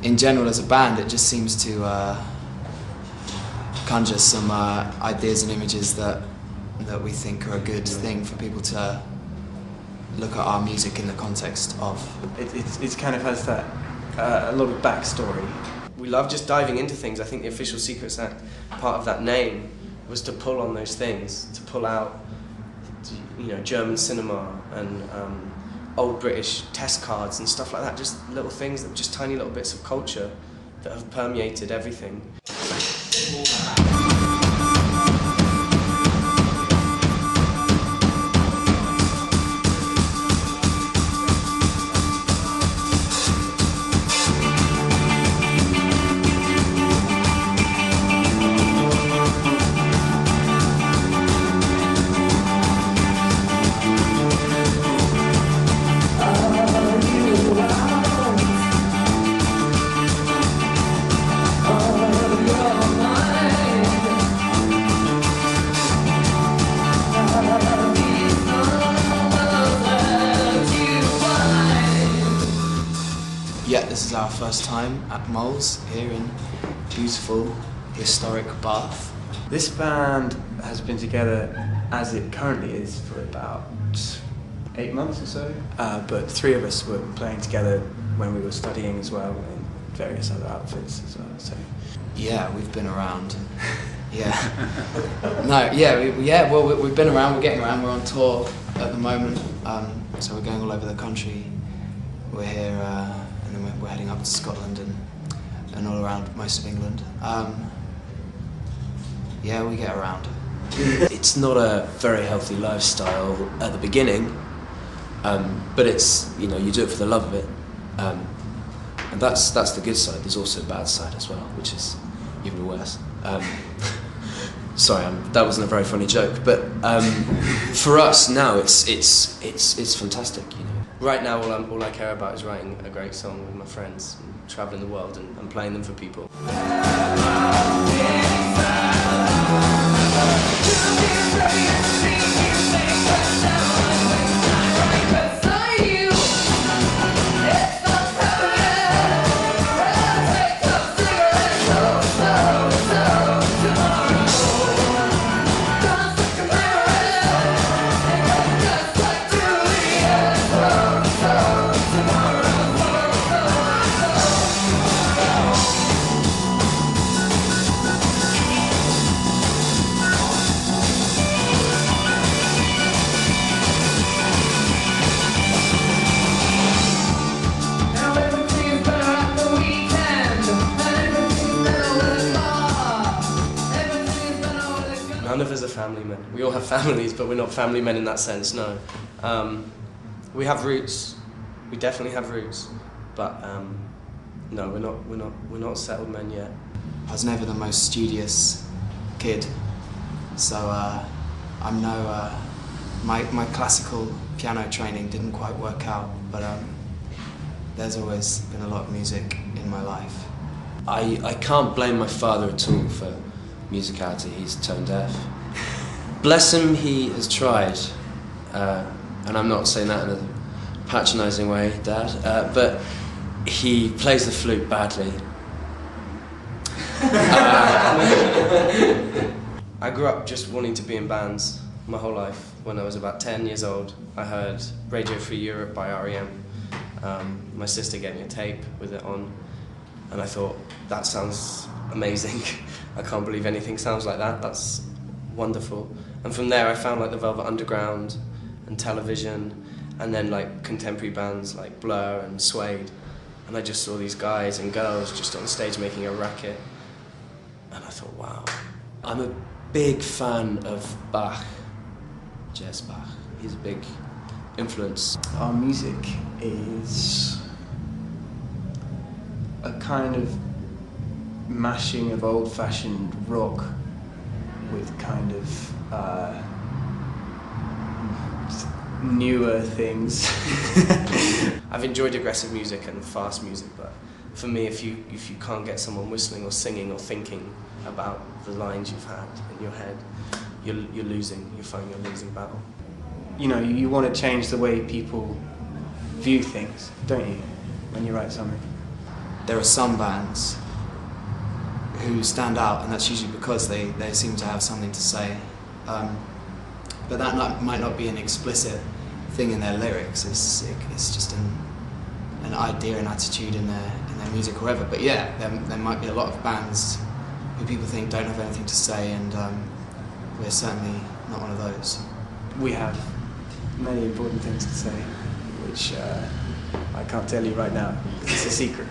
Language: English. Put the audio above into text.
In general, as a band, it just seems to conjure some ideas and images that we think are a good thing for people to look at our music in the context of. It kind of has that a lot of backstory. We love just diving into things. I think the Official Secrets Act, part of that name, was to pull on those things, to pull out, German cinema and old British test cards and stuff like that. Just little things, just tiny little bits of culture that have permeated everything. Yeah, this is our first time at Moles here in beautiful, historic Bath. This band has been together as it currently is for about 8 months or so, but 3 of us were playing together when we were studying as well, in various other outfits as well. So yeah, we've been around. Yeah. Well, we've been around. We're getting around. We're on tour at the moment, so we're going all over the country. We're here, and then we're heading up to Scotland and all around most of England. Yeah, we get around. It's not a very healthy lifestyle at the beginning, but it's, you do it for the love of it, and that's the good side. There's also a bad side as well, which is even worse. Sorry, that wasn't a very funny joke, but for us now, it's fantastic. Right now, all I care about is writing a great song with my friends, and travelling the world and playing them for people. None of us are family men. We all have families, but we're not family men in that sense, no. We have roots. We definitely have roots, but no, we're not settled men yet. I was never the most studious kid, so I'm no. My classical piano training didn't quite work out, but there's always been a lot of music in my life. I can't blame my father at all for musicality. He's tone deaf. Bless him, he has tried, and I'm not saying that in a patronising way, Dad, but he plays the flute badly. I grew up just wanting to be in bands my whole life. When I was about 10 years old, I heard Radio Free Europe by R.E.M. My sister gave me a tape with it on, and I thought, that sounds amazing. I can't believe anything sounds like that. That's wonderful. And from there I found like the Velvet Underground and Television, and then like contemporary bands like Blur and Suede. And I just saw these guys and girls just on stage making a racket. And I thought, wow. I'm a big fan of Bach, Jazz Bach. He's a big influence. Our music is a kind of mashing of old-fashioned rock with kind of newer things. I've enjoyed aggressive music and fast music, but for me, if you can't get someone whistling or singing or thinking about the lines you've had in your head, you're losing. You find you're losing battle. You know, you want to change the way people view things, don't you, when you write something? There are some bands who stand out, and that's usually because they seem to have something to say. But that might not be an explicit thing in their lyrics. It's just an idea and attitude in their music or whatever. But yeah, there might be a lot of bands who people think don't have anything to say, and we're certainly not one of those. We have many important things to say, which I can't tell you right now. It's a secret.